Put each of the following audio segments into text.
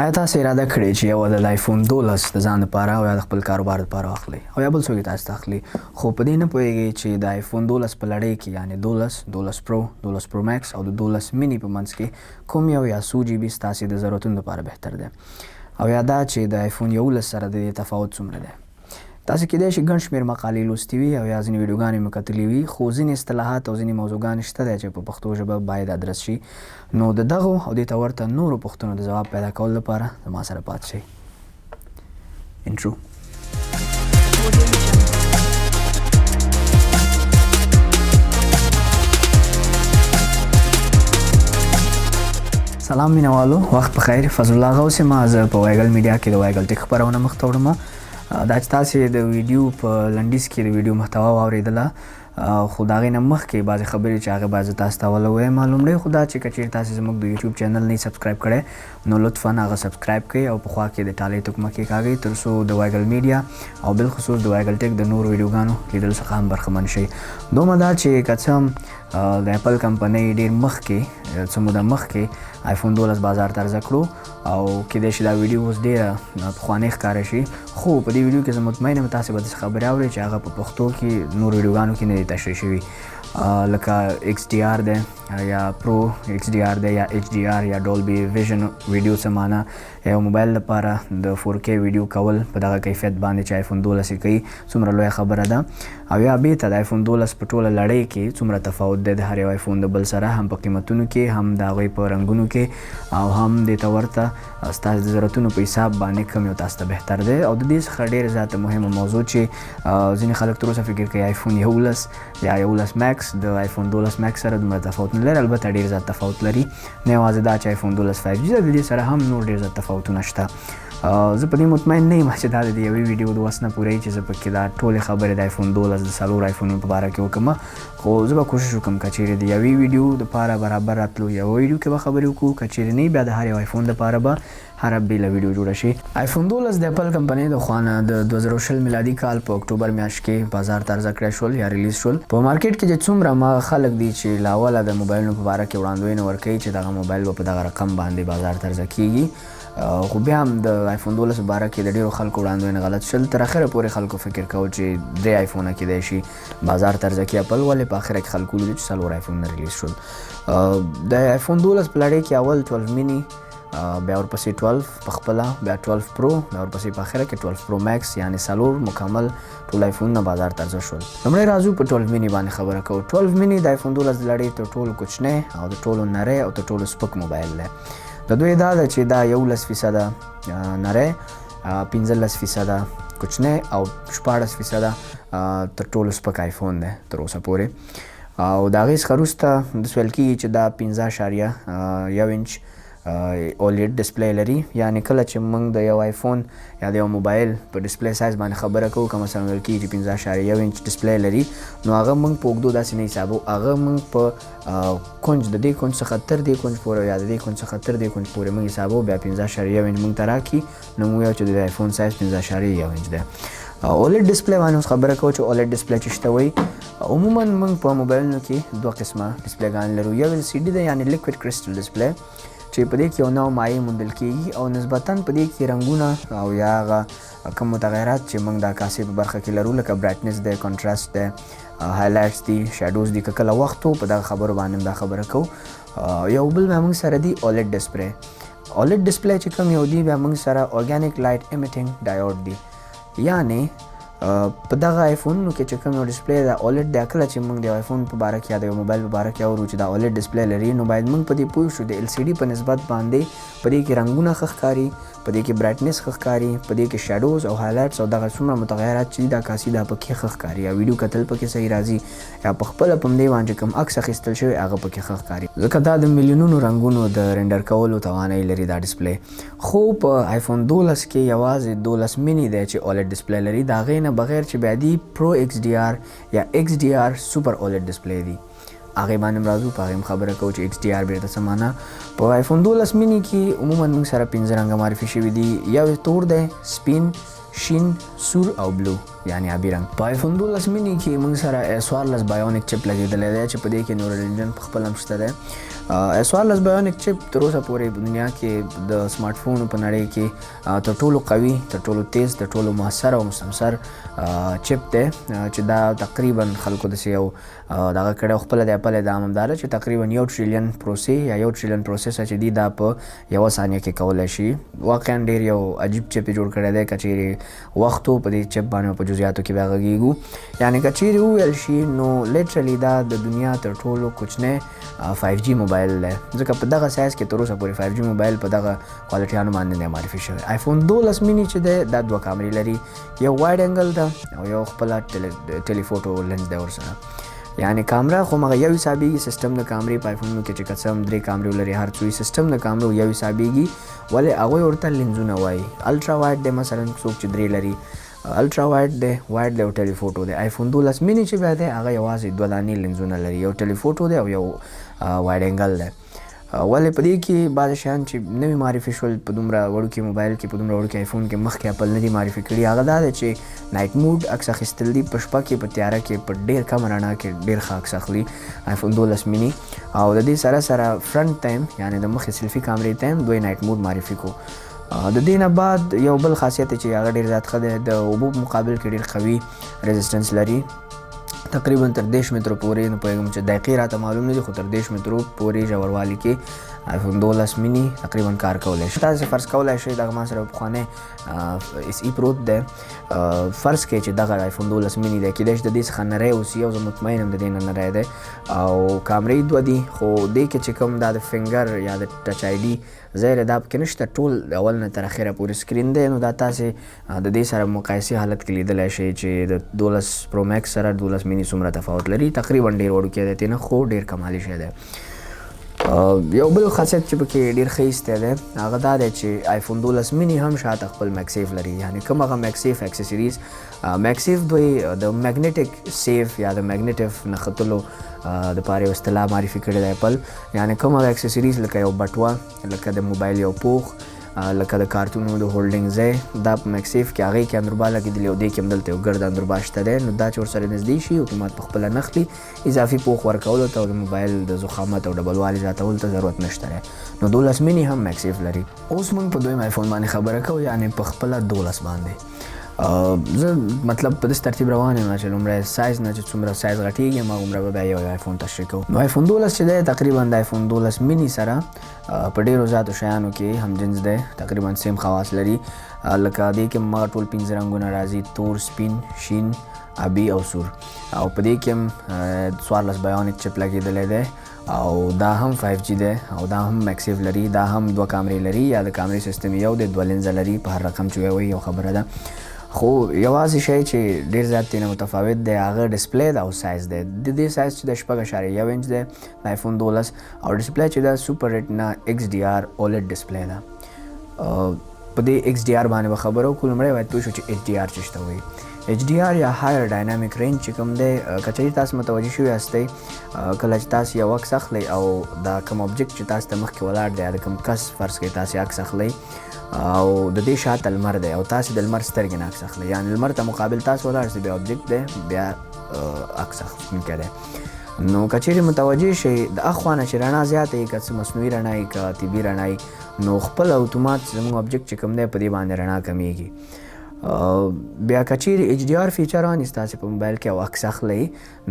آیا تاسو اراده کړې چې یو د آیفون 12 د ځان لپاره او یا د خپل کاروبار لپاره واخلئ او یا بل څوک یې تاسو ته اخلي خو په دې نه پوهیږئ چې د آیفون 12 په لړۍ کې یعنې 12 پرو 12 پرو میکس او د 12 مینی په منځ کې کوم یو یا څو جی بي ستاسې د ضرورتونو لپاره بهتر دی او یا دا چې د آیفون 11 سره د دې تفاوت څومره دی. تاسو کېدای شي ګڼ شمېر مقالې لوستي وي او یا ځینې ویډیوګانې مو کتلي وي خو ځینې اصطلاحات او ځینې موضوعګانې شته دی چې په پښتو ژبه باید ادرس شي نو د دغو او دې ته ورته نورو پوښتنو د ځواب پیدا کولو لپاره زما سره پاتې شئ. انټرو سلام مینوالو، وخت په خیر. فضل الله غوث یم. زه په وایګل میډیا کې د وایګل ټیک خپرونه مخ ته وړم. دا چې تاسې د ویډیو په لنډیز کې د ویډیو محتوا واورېدله خو د هغې نه مخکې بعضې خبرې چې هغه باید زه تاسو ته اوله ووایم. لومړی خو دا چې که چېرې تاسې زموږ د یوټیوب چینل نه سبسکرایب کړی نو لطفا هغه سبسکرایب کړئ او په خوا کې د ټالۍ تکمه کېکاږئ تر څو د وایګل میډیا او بالخصوص د وایګل ټیک د نورو ویډیوګانو لیدلو څخه هم برخمن شئ. دومره دا چې که څه هم د اپل کمپنۍ ډېر مخکې څه موده مخکې آیفون 12 بازار ته عرضه کړو او کېدای شي دا ویډیو اوس ډېره پخوانۍ ښکاره شي خو په دې ویډیو کې زه مطمئن یم تاسې به داسې خبرې اورئ چې هغه په پښتو کې نورو ویډیوګانو کې نه دي تشریح شوي لکه ایکس ډي آر دی یا پرو ایکس ډي آر دی یا ایچ ډي آر یا ډولبي ویژن ویډیو څه معنا یو موبایل لپاره د 4K ویډیو کول په دغه کیفیت باندې چې آیفون 12 یې کوي څومره لویه خبره ده او یا بېرته د آیفون 12 په ټوله لړۍ کې څومره تفاوت دی د هر یو آیفون د بل سره هم په قیمتونو کې هم د هغوی په رنګونو کې او هم دې ته ورته ستاسو د ضرورتونو په حساب باندې کوم یو تاسو ته بهتر دی او د دې څخه ډېره زیاته مهمه موضوع چې ځینې خلک تر اوسه فکر کوي آیفون 11 یا 11 میکس د آیفون 12 میکس سره دومره تفاوت نه لري. البته ډېر زیات تفاوت لري، نه یوازې دا چې آیفون 12 5G ده، د دې سره هم نور ډېر زیات تفاوتونه شته. زه په دې مطمئن نه یم چې دا د یوې ویډیو د وس نه پوره چې زه پکې دا ټولې خبرې د آیفون 12 د څلور آیفونونو په باره کې وکړم خو زه به کوشش وکړم که چېرې د یوې ویډیو دپاره برابر راتلو یوه ویډیو کې به خبرې وکړو، که چېرې نه بیا د هر یو آیفون دپاره به هره بېله ویډیو جوړه شي. آیفون 12 د اپل کمپنۍ د خوا نه د 2020 میلادي کال په اکتوبر میاشت کې بازار ته عرضه کړی شول یا ریلیز شول. په مارکیټ کې چې څومره خلک دي چې له اوله د موبایلونو په باره کې وړاندوینه ورکوي چې دغه موبایل به په دغه رقم باندې بازار ته عرضه کېږي خو بیا هم د آیفون 12 په باره کې د ډېرو خلکو وړاندوینه غلط شول. تر اخره پورې خلکو فکر کول چې 3 آیفونه کېدای شي بازار ته عرضه کړي اپل، ولې په اخره کې خلکو ولیدل چې 4 آیفونونه ریلیز شول. د آیفون 12 په لړۍ کې اول 12 مینی بیا ورپسې 12 په خپله بیا 12 پرو بیا ورپسې په اخره کې 12 پرو میکس یعنې 4 مکمل ټول آیفونونه بازار ته عرضه شول. لومړی راځو په 12 مینی باندې خبره کوو. 12 مینی د آیفون 12 د لړۍ تر ټولو کوچنی او د ټولو نری او تر ټولو سپک موبایل دی. د دوی دا ده چې دا 11% نری، 15% کوچنی او 14% تر ټولو سپک آیفون دی تر اوسه پورې او د هغې څخه وروسته داسې ویل کېږي چې دا 15.1 انچ اولید ډسپلی لري. یعنې کله چې موږ د یو آیفون یا د یو موبایل په ډسپلی سایز باندې خبره کوو که مثلا ویل کېږي چې 15.1 انچ ډسپلی لري نو هغه موږ په اوږدو داسې نه حسابو، هغه موږ په کونج د دې کونج څخه تر دې کونج پورې یا د دې کونج څخه تر دې کونج پورې موږ حسابو بیا 15.1 انچ موږ ته راکړي نو موږ وایو چې د آیفون سایز 15.1 انچ دی. اولید ډسپلی باندې اوس خبره کوو چې اولید ډسپلی چې شته وایي عموما موږ په موبایلونو کې دوه قسمه ډسپلیګانې لرو. یو LCD دی یعنې لیکویډ کرسټل ډسپلی چې په دې کې یو نوع مایع موندل کېږي او نسبتاً په دې کې رنګونه او یا هغه کوم متغیرات چې موږ د عکاسۍ په برخه کې لرو لکه برایټنس دی، کنټراسټ دی، هایلایټس دي، شیډوز دي، که کله وخت و په دغه خبرو باندې دا خبره کوو. یو بل بیا موږ سره دی اولید ډسپلی. اولید ډسپلی چې کوم یو دی بیا موږ سره ارګانیک لایټ ایمیټینګ ډایوډ دی. یعنې په دغه آیفونونو کې چې کوم یو ډسپلی د اولید دی کله چې موږ د آیفون په باره کې یا د یو موبایل په باره کې اورو چې دا اولید ډسپلی لري نو باید موږ په دې پوه شو د LCD په نسبت باندې په دې کې رنګونه ښه ښکاري، په دې کې برایټنس ښه ښکاري، په دې کې شیډوز او هایلایټس او دغه څومره متغیرات چې دي د عکاسي دا پکې ښه ښکاري یا ویډیو کتل پکې صحیح راځي یا په خپله په همدې باندې کوم عکس اخیستل شوی هغه پکې ښه ښکاري ځکه دا د میلیونونو رنګونو د رینډر کولو توانایي لري دا ډسپلی. خو په آیفون 12 کې یوازې 12 مینی دی چې اولید ډسپلی لري، د هغې نه بغیر چې بیا دی پرو ایکس ډي آر یا ایکس ډي آر سوپر اولید ډسپلی دی. هغې باندې هم راځو، په هغې هم خبره کوو چې ایکس ډي آر بېرته څه معنا. په آیفون 12 مینی کې عموما موږ سره 5 رنګه معرفي شوي دي. یو تور دی، سپین، شین، سور او بلو. یعنی آبي رنګ. په آیفون 12 مینی کې موږ سره S14 بایونیک چپ لګېدلی دی چې په دې کې نورل انجن په خپل هم شته دی. S14 بایونیک چپ تر اوسه پورې په دنیا کې د سمارټ فون په نړۍ کې تر ټولو قوي، تر ټولو تیز، تر ټولو مؤثر او مستمسر چپ دی چې دا تقریبا خلکو داسې یو دغه کړی خپله د اپل ادعا هم دا ده چې تقریبا 1 ټریلیون پروسې یا 1 ټریلیون پروسیسر چې دی دا په یوه ثانیه کې کولی شي. واقعا ډېر یو عجیب چپ یې جوړ کړی دی. که چیرې وخت په دې چپ باندې په جزئیاتو کې بیا غږیږو، یعنی که چیرې وویل شي نو لیټرلی دا د دنیا تر ټولو کوچنی 5G موبایل دی، ځکه په دغه سایز کې تر اوسه پورې 5G موبایل په دغه کوالټیانو باندې نه معرفي شوی. آیفون 12 مینی چې دی دا 2 کامرې لري، یو وایډ انګل ده او یو خپله ټیلیفوټو لینز دی ورسره. یعنی کامره خو مغه یو حسابېږي، سیسټم د کامرې په آیفونونو کې چې که څه هم 3 کامرې ولري هر څو سیسټم د کامرو یو حسابېږي، ولې هغوی ورته لینزونه وایي. الټرا وایډ دی مثلا څوک چې 3 لري، الټرا وایډ دی، وایډ دی او ټیلیفوټو دی. آیفون 12 مینی چې بیا دی هغه یوازې 2 دانې لینزونه لري، یو ټیلیفوټو دی او یو وایډ انګل دی. ولې په دې کې بعض شیان چې نوي معرفي شول په دومره وړوکي موبایل کې، په دومره وړوکي آیفون کې مخکې اپل نه دي معرفي کړي، هغه دا دی چې نایټ موډ عکس اخیستل دي په شپه کې، په تیاره کې، په ډېر کم رڼا کې ډېر ښه عکس اخلي آیفون 12 مینی. او د دې سره سره فرنٹ ټایم یعنی د مخې سیلفي کامرې ټایم دوی نایټ موډ معرفي کو. د دې نه بعد یو بل خاصیت چې هغه ډېر زیات ښه دی، د اوبو په مقابل کې ډېر قوي ریزسټنس لري، تقریبا تر 10 مترو پورې. نه پوهېږم چې دقیقې راته معلوم نه دي، خو تر 10 مترو پورې ژوروالي کې آیفون 12 مینی تقریبا کار کولی شي. تاسې فرض کولی شئ دغه ما سره پخوانی SE پروت دی، فرض کړئ چې دغه آیفون 12 مینی دی، کیدای شي د دې څخه نری اوسي او زه مطمئن یم د دې نه نری دی، او کامرې 2 دي، خو دې کې چې کوم دا د فنګر یا د ټچ آی ډي ځای دا پکې نشته، ټول اول نه تر اخره پورې سکرین دی. نو دا تاسې د دې سره مقایسې حالت کې لیدلی شئ چې د 12 پرو میکس سره 12 مینی څومره تفاوت لري. تقریبا ډېر وړوکی دی تېنه، خو ډېر کمالي شی دی. یو بل خاصیت چې پکې ډېر ښه ایستی دی هغه دا دی چې آیفون 12 مینی هم شاته خپل میکسیف لري، یعنی کوم هغه میکسیف اکسسریز. میکسیف دوی د میګنیټک سیف یا د میګنیټیف نښتلو دپاره یو اصطلاح معرفي کړې دی اپل، یعنی کوم هغه اکسسریز لکه یو بټوه، لکه د موبایل یو پوښ، لکه د کارتونو د هولډینګ ځای، دا په میکسیف کې هغې کې اندربا لګېدلي او دې کې هم دلته یو ګرد اندربا شته دی. نو دا چې ورسره نږدې شي اتومات په خپله نښلي، اضافي پوښ ورکولو ته او د موبایل د ضخامت او ډبلوالي زیاتولو ته ضرورت نشته دی. نو 12 مینی هم میکسیف لري. اوس موږ په دویم آیفون باندې خبره کوو، یعنی په خپله 12 باندې. زه مطلب په داسې ترتیب روان یم چې لومړی سایز نه چې څومره سایز غټېږي هماغومره به بیا یو آیفون تشریح کوو. نو آیفون 12 چې دی تقریبا د آیفون 12 مینی سره په ډېرو زیاتو شیانو کې هم جنس دی، تقریبا سیم خواص لري، لکه دې کې ما ټول 5 رنګونه راځي، تور، سپین، شین، آبي او سور، او په دې کې هم 14 بایونیک چپ لګېدلی دی او دا هم 5G دی او دا هم میکسیف لري، دا هم 2 کامرې لري، یا د کامرې سیسټم یو دی، 2 لینزه لري، په هر رقم چې وایي یو خبره ده. خو یوازې شی چې ډېر زیات تېنه متفاوت دی هغه ډسپلی ده او سایز دی. د دې سایز چې د 6.1 انچ دی د آیفون 12 او ډسپلی چې دا سوپر ریټنا XDR OLED ډسپلی ده. په دې XDR باندې به خبره وکړو. لومړی باید پوه شو چې HDR څه ته وایي. HDR یا هایر ډاینامیک رینج چې کوم دی، که چېرې تاسو متوجه شوي یاستئ کله چې تاسو یو عکس اخلئ او دا کوم object چې تاسو ته مخکې ولاړ دی، د کوم کس فرض کړئ تاسو عکس اخلئ او د دې شاته لمر دی او تاسو د لمر سترګې نه عکس اخلئ، یعنې لمر ته مقابل تاسو ولاړ شئ، بیا object دی، بیا عکس اخیستونکی دی. نو که چیرې متوجه شئ د اخوا نه چې رڼا زیاته وي، که څه مصنوعي رڼا وي که طبي رڼا وي، نو خپل اتومات زموږ object چې کوم دی په دې باندې رڼا کمیږي. بیا که چیرې HDR فیچر رانیست تاسې په موبایل کې او عکس اخلئ،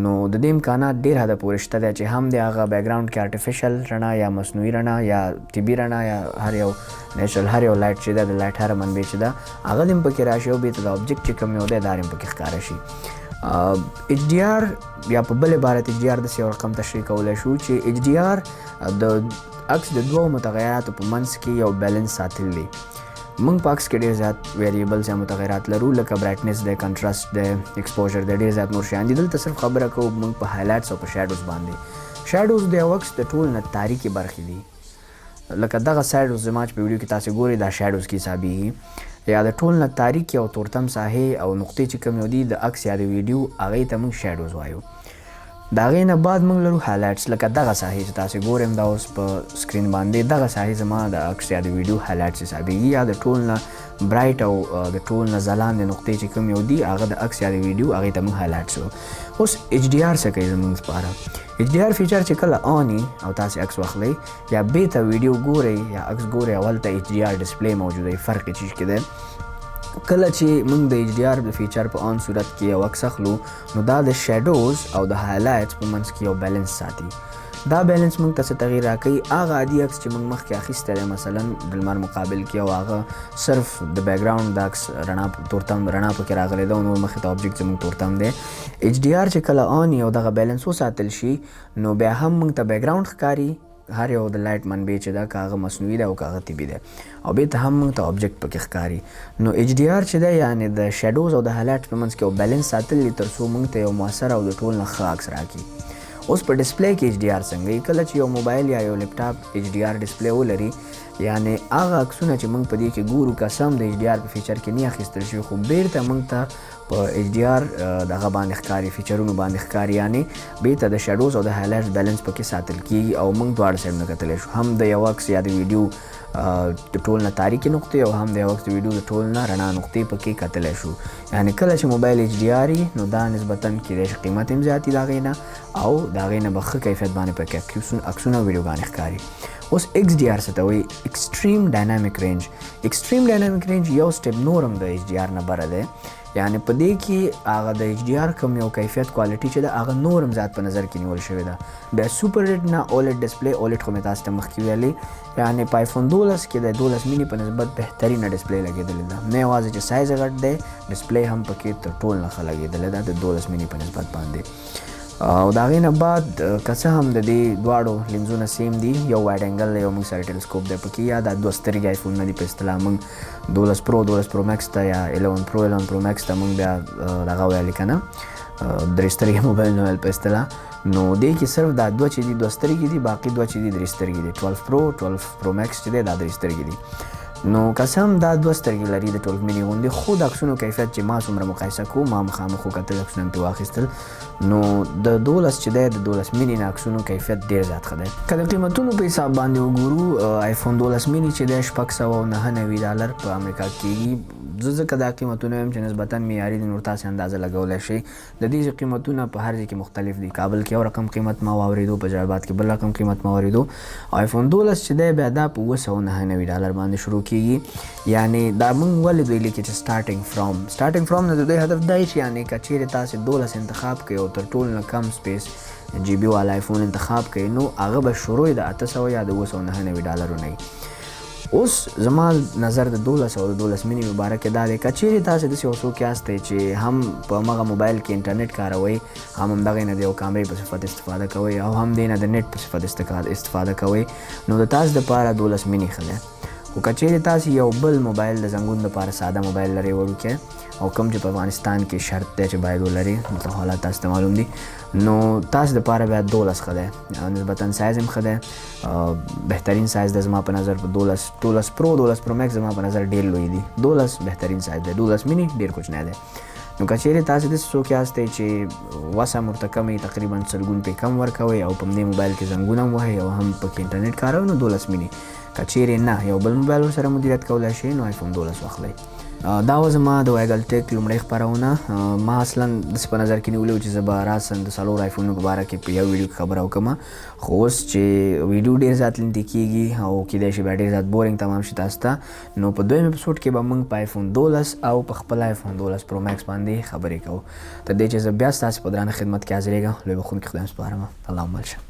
نو د دې امکانات ډېر حده پورې شته دی چې هم د هغه بیکګراؤنډ کې آرټیفیشل رڼا یا مصنوعي رڼا یا طبي رڼا یا هر یو نیچرل هر یو لایټ چې ده د لایټ هره منبع چې ده هغه دې هم پکې راشي او بېرته د object چې کوم یو دی دا هم پکې ښکاره شي. HDR یا په بل عبارت HDR داسې یو رقم تشریح کولی شو چې HDR د عکس د 2 متغیراتو په منځ کې یو بیلنس ساتل دی. موږ په عکس کې ډېر زیات ویریبلز یا متغیرات لرو، لکه برایټنس دی، کنټراسټ دی، ایکسپوژر دی، ډېر زیات نور شیان دي. دلته صرف خبره کوو موږ په هایلایټس او په شیډوز باندې. شیډوز د یو عکس د ټول نه تاریکې برخې دي، لکه دغه شیډوز زما چې په ویډیو کې تاسې ګورئ دا شیډوز کې حسابېږي، یا د ټول نه تاریکې او تورتم ساحې او نقطې چې کوم یو دي د عکس یا د ویډیو هغې ته موږ شیډوز وایو. د هغې نه بعد موږ لرو هایلایټس لکه دغه ساحې چې تاسې ګورئ دا اوس په سکرین باندې دغه ساحې زما د عکس یا د ویډیو هایلایټس حسابېږي یا د ټول نه برایټ او د ټول نه ځلانده نقطې چې کوم یو دي هغه د عکس یا د ویډیو هغې ته موږ هایلایټس وو. اوس ایچ ډي آر څه کوي زموږ لپاره؟ ایچ ډي آر فیچر چې کله آن وي او تاسې عکس واخلئ یا بېرته ویډیو ګورئ یا عکس ګورئ اول ته ایچ ډي آر ډسپلی موجود دی. فرق یې چیز کې دی کله چې موږ د ایچ ډي آر د فیچر په آن صورت کې یو عکس اخلو نو دا د شیډوز او د هایلایټس په منځ کې یو بیلنس ساتي. دا بیلنس موږ ته څه تغییر راکوي؟ هغه عادي عکس چې موږ مخکې اخیستی دی مثلا د لمر مقابل کې او هغه صرف د بیکګراوند د عکس تورتم رڼا پکې راغلی ده او نور مخې ته آبجیکټ زموږ تورتم دی. ایچ ډي آر چې کله آن وي او دغه بیلنس وساتل شي نو بیا هم موږ ته بیکګراوند ښکاري هر یو د لایټ منبع چې ده که هغه مصنوعي ده او که هغه طبي ده او بېرته هم موږ ته آبجیکټ پکې ښکاري. نو ایچ ډي آر چې دی یعنې د شیډوز او د هایلایټ په منځ کې یو بیلنس ساتلی تر څو موږ ته یو مؤثر او د ټول نه ښه عکس راکړي. اوس په ډسپلی کې ایچ ډي آر څنګه وي؟ کله چې یو موبایل یا یو لیپټاپ ایچ ډي آر ډسپلی ولري یعنې هغه عکسونه چې موږ په دې کې ګورو که څه هم د ایچ ډي آر په فیچر کې نه اخیستل شوي خو بېرته موږ ته په ایچ ډي آر دغه باندې ښکاري فیچرونو باندې ښکاري یعنې بېرته د شیډوز او د هایلایټس بیلنس پکې ساتل کېږي او موږ دواړه سایډ نه کتلی شو هم د یو عکس یا د ویډیو د ټول نه تاریکې نقطې او هم د یو عکس د ویډیو د ټول نه رڼا نقطې پکې کتلی شو. یعنې کله چې موبایل ایچ ډي آر وي نو دا نسبتا کیدای شي قیمت هم زیات وي د هغې نه او د هغې نه به ښه کیفیت باندې پکې عکسونه او ویډیوګانې ښکاري. اوس ایکس ډي آر څه ته وایي؟ ایکسټریم ډاینامیک رینج. ایکسټریم ډاینامیک رینج یو سټپ نور هم د ایچ ډي آر نه بره دی یعنې په دې کې هغه د ایچ ډي آر کوم یو کیفیت کوالټي چې ده هغه نور هم زیات په نظر کې نیول شوې ده. بیا سوپر ریډ نه اولډ ډسپلی اولډ خو مې تاسو ته مخکې ویلې یعنې په آیفون 12 کې د 12 میني په نسبت بهترینه ډسپلی لګېدلې ده نه یوازې چې سایز یې غټ دی ډسپلی هم پکې تر ټول نه ښه لګېدلې ده د 12 میني په نسبت باندې. او د هغې نه بعد که څه هم د دې دواړو لینزونه سیم دي یو وایډ انګل یو موږ سره ټیلسکوپ دی پکې یا دا دوه سترګې آیفونونه دي په اصطلاح موږ 12 پرو 12 پرو میکس ته یا 11 پرو 11 پرو میکس ته موږ بیا دغه ویلې که نه درې سترګې موبایل نه ویل په اصطلاح. نو دې کې صرف دا دوه چې دي دوه سترګې دي باقي دوه چې دي درې سترګې دي 12 پرو 12 پرو میکس چې دی دا درې سترګې دي. نو که څه هم دا دوه سترګې لري د 12 میني غوندې خو د عکسونو کیفیت چې ما څومره مقایسه کوو ما مخامخ وکتل عکسونه مې پرې واخیستل نو د 12 چې دی د 12 میني نه عکسونو کیفیت ډېر زیات ښه دی. که د قیمتونو په حساب باندې وګورو آیفون 12 میني چې دی $699 په امریکا کېږي. زه ځکه دا قیمتونه وایم چې نسبتا معیاري دي نور تاسې اندازه لګولی شئ. د دې قیمتونه په هر ځای کې مختلف دي. کابل کې یو رقم قیمت ما واورېدو په جلال کې بل رقم قیمت ما واورېدو. آیفون 12 چې دی بیا دا په $999 باندې شروع کېږي. یعنې دا موږ ولې دوی لیکي چې سټارټینګ فرام نه د دوی هدف دا چې یعنې که چیرې تاسې 12 انتخاب کوئ او تر ټولو نه کم سپیس جی بي والا آیفون انتخاب کوئ نو هغه به شروع د $800 یا د $999 نه وي. اوس زما نظر د 12 او د 12 میني مبارک دا دی که چیرې تاسې داسې یو څوک یاستئ چې هم په همغه موبایل کې انټرنیټ کاروئ هم همدغې نه د یو کامرې په صفت استفاده کوئ او هم دې نه د نیټ په صفت استفاده کوئ نو د تاسو دپاره 12 میني ښه دی. خو که چیرې تاسې یو بل موبایل د زنګون دپاره ساده موبایل لرئ وړوکی او کوم چې په افغانستان کې شرط دی چې باید ولري مطلب حالات تاسو ته معلوم دي نو تاسو دپاره بیا 12 ښه دی. نسبتا سایز هم ښه دی بهترین سایز دی زما په نظر په 12 پرو 12 پرو میکس زما په نظر ډېر لوی دي 12 بهترین سایز دی 12 میني ډېر کوچنی دی. نو که چیرې تاسې داسې څوک یاستئ چې وسه هم ورته کم وي تقریبا سلګون پې کم ورکوئ او په همدې موبایل کې زنګونه هم وهئ او هم پکې انټرنیټ کاروئ نو 12 میني. که چیرې نه یو بل موبایل ورسره مدیریت کولی شئ نو آیفون 12 واخلئ. دا و زما د وایګل ټیک لومړۍ خپرونه. ما اصلا داسې په نظر کې نیولي و چې زه به راسم د 4 آیفونونو په باره کې په یو ویډیو کې خبره وکړم خو اوس چې ویډیو ډېر زیات لنډی کېږي او کیدای شي بیا ډېر زیات بورینګ تمام شي تاسو ته نو په دویم اپیسوډ کې به موږ په آیفون 12 او په خپل آیفون 12 پرو میکس باندې خبرې کوو. تر دې چې زه بیا ستاسو په درانه خدمت کې حاضرېږم لوی بخښونکي خدای مو سپارم. الله مل شه.